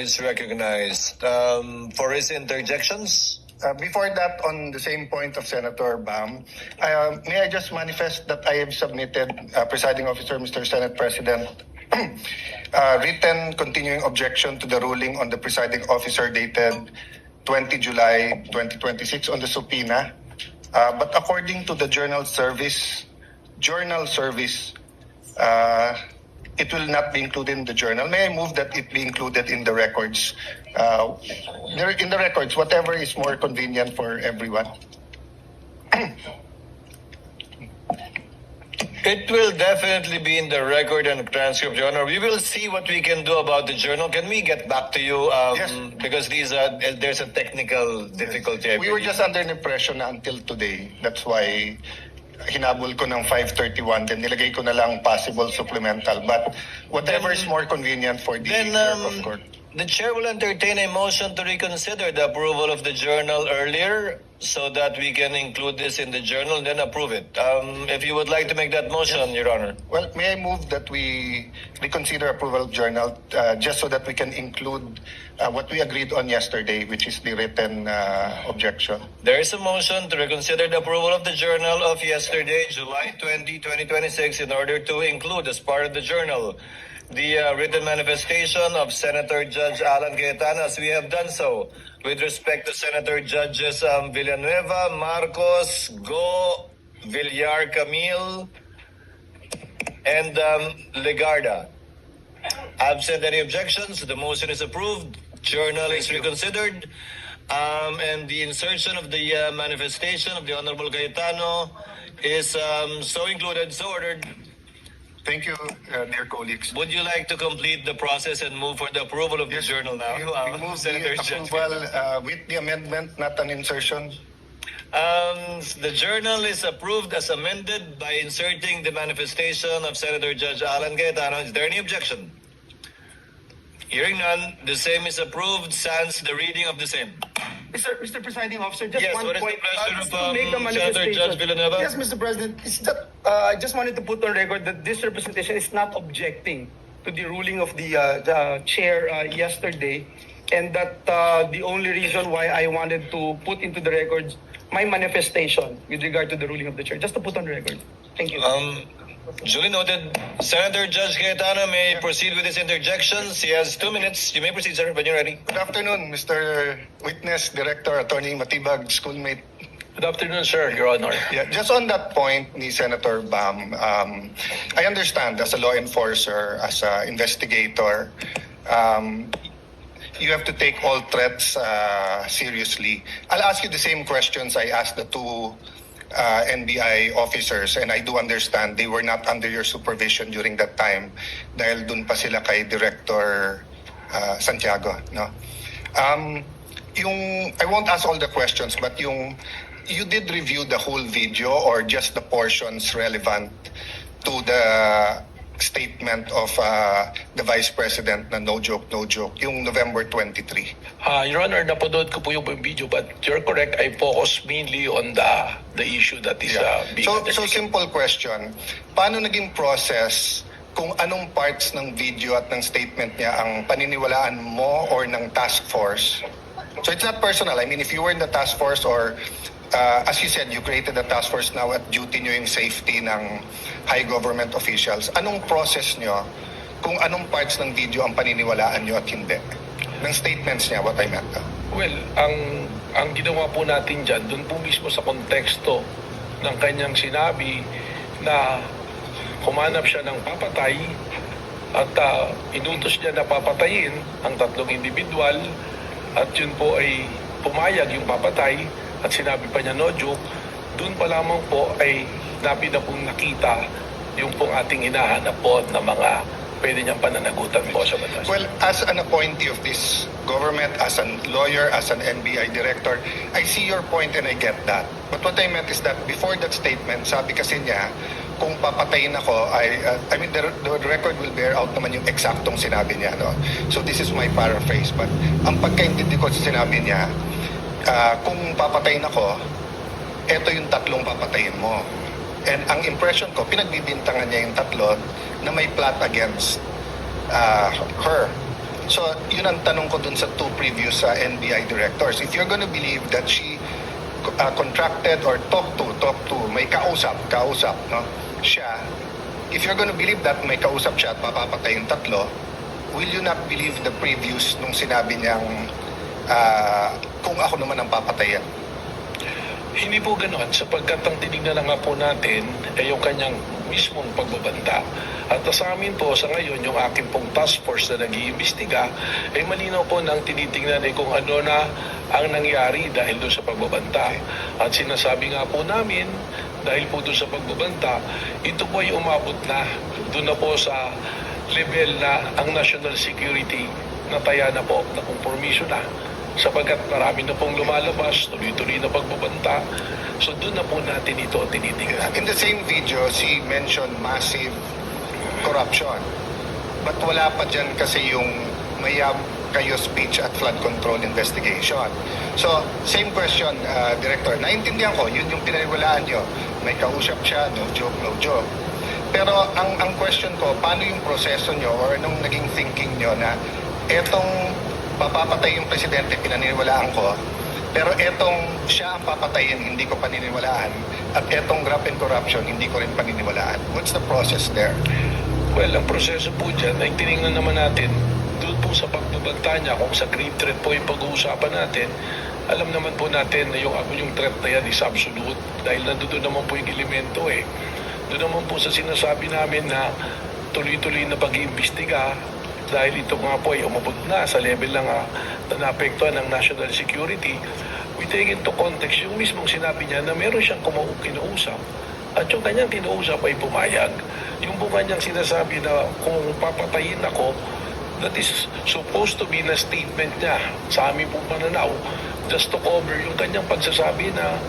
is recognized. For his interjections, Before that, on the same point of Senator Bam, may I just manifest that I have submitted, Presiding Officer, Mr. Senate President, written continuing objection to the ruling on the Presiding Officer dated 20 July 2026 on the subpoena. But according to the journal service, it will not be included in the journal. May I move that it be included in the records? In the records, whatever is more convenient for everyone. it will definitely be in the record and transcript, Your Honor. We will see what we can do about the journal. Can we get back to you? Yes. Because there's a technical difficulty. We were just under the impression na until today. That's why hinabol ko ng 5:31, then nilagay ko na lang possible supplemental. But whatever is more convenient for the clerk of court. The chair will entertain a motion to reconsider the approval of the journal earlier so that we can include this in the journal and then approve it. If you would like to make that motion, Your Honor. Well, may I move that we reconsider approval of journal just so that we can include what we agreed on yesterday, which is the written objection. There is a motion to reconsider the approval of the journal of yesterday, July 20, 2026, in order to include as part of the journal the written manifestation of Senator Judge Alan Cayetano, as we have done so with respect to Senator Judges Villanueva, Marcos, Go, Villar Camille, and Legarda. Absent any objections, the motion is approved. Journal is reconsidered. And the insertion of the manifestation of the Honorable Cayetano is so included, so ordered. Thank you, dear colleagues. Would you like to complete the process and move for the approval of the journal now? We move Senator the Judge. approval with the amendment, not an insertion. The journal is approved as amended by inserting the manifestation of Senator Judge Alan Cayetano. Is there any objection? Hearing none, the same is approved sans the reading of the same. Mr. Presiding Officer, just Yes, one what is the point. pleasure Just of, to make the Senator manifestation. Judge Villanueva? Yes, Mr. President. It's that, I just wanted to put on record that this representation is not objecting to the ruling of the chair yesterday, and that the only reason why I wanted to put into the records my manifestation with regard to the ruling of the chair, just to put on record. Thank you. Duly noted. Senator Judge Cayetano may proceed with his interjections. He has 2 minutes. You may proceed, sir, when you're ready. Good afternoon, Mr. Witness, Director, Attorney Matibag, schoolmate. Good afternoon, sir, Your Honor. Yeah, just on that point ni Senator Bam, I understand as a law enforcer, as an investigator, you have to take all threats seriously. I'll ask you the same questions I asked the two NBI officers, and I do understand they were not under your supervision during that time dahil dun pa sila kay Director Santiago, no? I won't ask all the questions, but you did review the whole video or just the portions relevant to the statement of the Vice President na no joke, yung November 23. Your Honor, napanood ko po yung video, but you're correct. I focus mainly on the issue that is being So investigated. simple question, paano naging process kung anong parts ng video at ng statement niya ang paniniwalaan mo or ng task force? So it's not personal. I mean, if you were in the task force or as you said, you created a task force now at duty nyo yung safety ng high government officials. Anong process nyo kung anong parts ng video ang paniniwalaan nyo at hindi? Ng statements niya, what I meant. Well, ang ginawa po natin dyan, dun po mismo sa konteksto ng kanyang sinabi na humanap siya ng papatay at inutos niya na papatayin ang 3 individual at yun po ay pumayag yung papatay at sinabi pa niya no joke. Doon pa lamang po ay pong nakita yung pong ating hinahanap po na mga pwede niyang pananagutan po sa batas. Well, as an appointee of this government, as a lawyer, as an NBI director, I see your point and I get that. But what I meant is that before that statement, sabi kasi niya, kung papatayin ako, I mean, the record will bear out naman yung eksaktong sinabi niya. No? So this is my paraphrase. But ang pagkaintindi ko sa sinabi niya, kung papatayin ako, eto yung 3 papatayin mo. And ang impression ko, pinagbibintangan niya yung 3 na may plot against her. So, yun ang tanong ko dun sa two previous NBI directors. If you're gonna believe that she contracted or talked to, may kausap, no? Siya, if you're gonna believe that may kausap siya at mapapatay yung tatlo, will you not believe the previous nung sinabi niyang kung ako naman ang papatayan? Hindi po ganoon, sapagkat ang tinignan na nga po natin ay yung kanyang mismong pagbabanta. At sa amin po, sa ngayon, yung aking pong task force na nag-iimbestiga, ay malinaw po nang tinitingnan ay kung ano na ang nangyari dahil doon sa pagbabanta. At sinasabi nga po namin, dahil po doon sa pagbabanta, ito po ay umabot na doon na po sa level na ang national security nataya na po, na kompromiso na. Sapagkat marami na pong lumalabas, tuloy-tuloy na pagbabanta. So doon na po natin ito tinitingnan. In the same video, she mentioned massive corruption. But wala pa dyan kasi yung mayab kayo speech at flood control investigation. So, same question, Director. Naintindihan ko, yun yung pinaniwalaan nyo. May kausap siya, no joke. Pero ang question ko, paano yung proseso nyo or anong naging thinking nyo na etong papapatay yung presidente, pinaniniwalaan ko, pero etong siya ang papatayin, hindi ko paniniwalaan, at etong graft and corruption, hindi ko rin paniniwalaan. What's the process there? Well, ang proseso po dyan ay tinignan naman natin doon po sa pagbabanta niya, kung sa grave threat po yung pag-uusapan natin, alam naman po natin na yung threat na yan is absolute dahil nandoon naman po yung elemento eh. Doon naman po sa sinasabi namin na tuloy-tuloy na pag-iimbestiga dahil ito nga po ay umabot na sa level lang na naapektuhan ng national security. We take into context yung mismong sinabi niya na meron siyang kinausap at yung kanyang kinausap ay pumayag. Yung po kanyang sinasabi na kung papatayin ako, that is supposed to be na statement niya sa aming pong pananaw just to cover yung kanyang pagsasabi na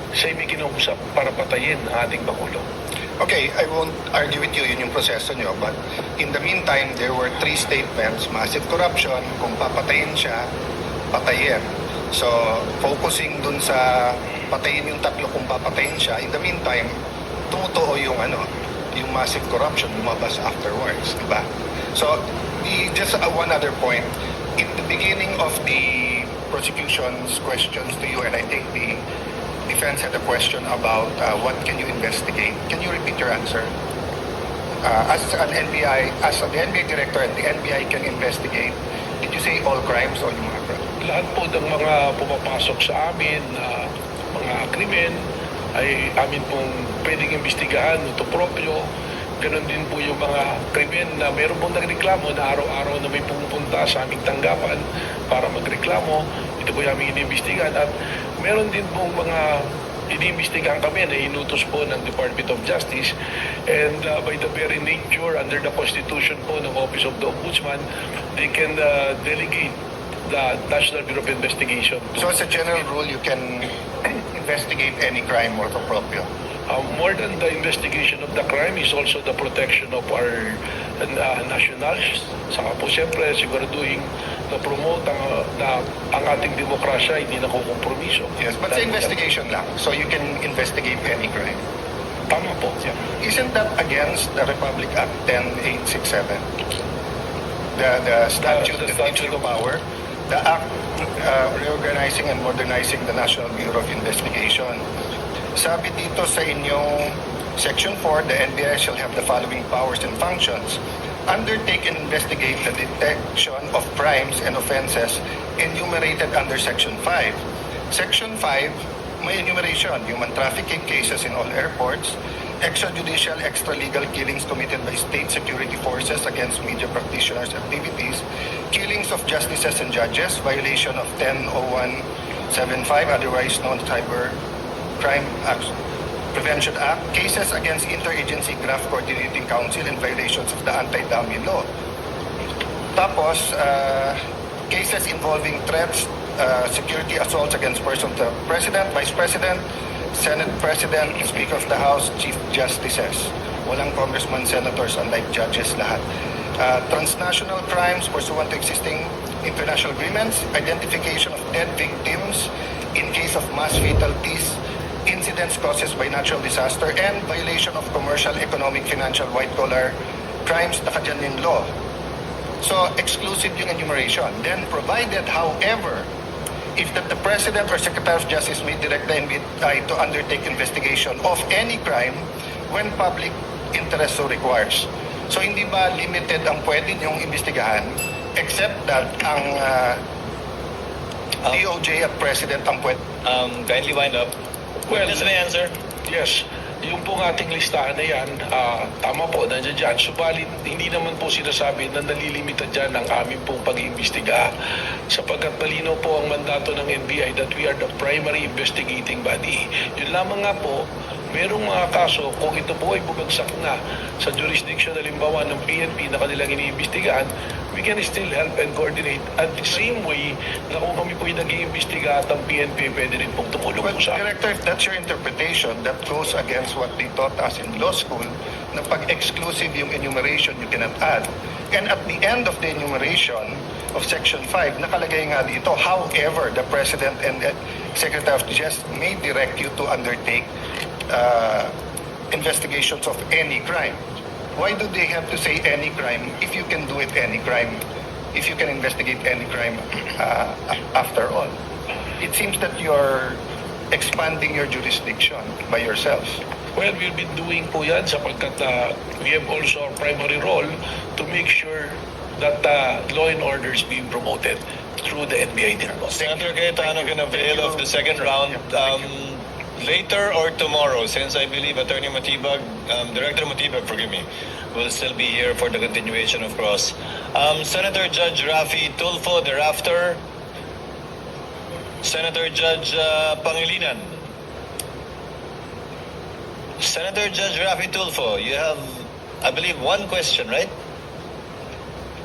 siya may kinausap para patayin ang ating Pangulo. Okay, I won't argue with you, yun yung proseso nyo, but in the meantime, there were 3 statements, massive corruption, kung papatayin siya, patayin. So, focusing dun sa patayin yung tatlo kung papatayin siya, in the meantime, tumutuo yung yung massive corruption lumabas afterwards, di ba? So, just one other point, in the beginning of the prosecution's questions to you, and I think the defense had a question about what can you investigate. Can you repeat your answer? As the NBI director and the NBI can investigate, did you say all crimes o yung mga crimes? Lahat po ng mga pumapasok sa amin, mga krimen, ay amin pong pwedeng imbestigahan, ito proprio. Ganon din po yung mga krimen na meron pong nagreklamo na araw-araw na may pumupunta sa aming tanggapan para magreklamo. Ito po yung aming iniimbestigahan at meron din pong mga iniimbestigahan kami na inutos po ng Department of Justice and by the very nature under the Constitution po ng Office of the Ombudsman, they can delegate the National Bureau of Investigation. So as a general rule, you can investigate any crime or proprio? More than the investigation of the crime is also the protection of our nationals. Saka po siyempre siguraduhin na promote ang ating demokrasya hindi nakukompromiso. Yes, but sa investigation lang. So you can investigate any crime. Tama po. Yeah. Isn't that against the Republic Act 10867? The statute that gives you power? The act reorganizing and modernizing the National Bureau of Investigation. Sabi dito sa inyong Section 4, the NBI shall have the following powers and functions. Undertake and investigate the detection of crimes and offenses enumerated under Section 5. Section 5, may enumeration, human trafficking cases in all airports, extrajudicial, extralegal killings committed by state security forces against media practitioners' activities, killings of justices and judges, violation of 100175, otherwise known as Cyber Crime Prevention Act, cases against Interagency Graft Coordinating Council and violations of the Anti-Dummy Law. Tapos, cases involving threats, security assaults against persons of the President, Vice President, Senate President, Speaker of the House, Chief Justices. Walang congressman, senators, unlike judges lahat. Transnational crimes pursuant to existing international agreements, identification of dead victims in case of mass fatalities, incidents caused by natural disaster, and violation of commercial, economic, financial, white-collar crimes na kadyan in law. So, exclusive yung enumeration. Then, provided, however, if that the President or Secretary of Justice may direct the NBI to undertake investigation of any crime when public interest so requires. So, hindi ba limited ang pwede niyong imbestigahan except that ang DOJ at President ang pwede? Kindly wind up. Well, Witness may answer. Yes, yung pong ating listahan na yan, tama po, nandiyan dyan. Subalit, hindi naman po sinasabi na nalilimita dyan ang aming pong pag-iimbestiga. Sapagkat malinaw po ang mandato ng NBI that we are the primary investigating body. Yun lamang nga po, merong mga kaso, kung ito po ay bumagsak na sa jurisdiction halimbawa ng PNP na kanilang iniimbestigahan, we can still help and coordinate at the same way na kung kami po ay nag-iimbestiga at ang PNP pwede rin pong tumulong Well, po sa amin. Director, if that's your interpretation, that goes against what they taught us in law school, na pag exclusive yung enumeration, you cannot add. And at the end of the enumeration of Section 5, nakalagay nga dito, however, the President and Secretary of Justice may direct you to undertake investigations of any crime. Why do they have to say any crime if you can do it any crime, if you can investigate any crime after all? It seems that you're expanding your jurisdiction by yourselves. Well, we've been doing po yan sapagkat we have also our primary role to make sure that law and order is being promoted through the NBI din po. Senator Cayetano can avail of the second round later or tomorrow, since I believe Attorney Matibag, Director Matibag, forgive me, will still be here for the continuation of cross. Senator Judge Rafi Tulfo thereafter. Senator Judge Pangilinan. Senator Judge Rafi Tulfo, you have, I believe, one question, right?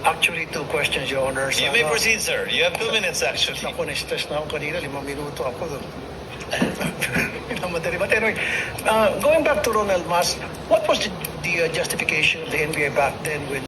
Actually, 2 questions, Your Honor. You may proceed, sir. You have 2 minutes, actually. Ako, na-stress na ako kanina. 5 minuto ako doon. Minamadali. But anyway, going back to Ronald Mas, what was the justification of the NBI back then when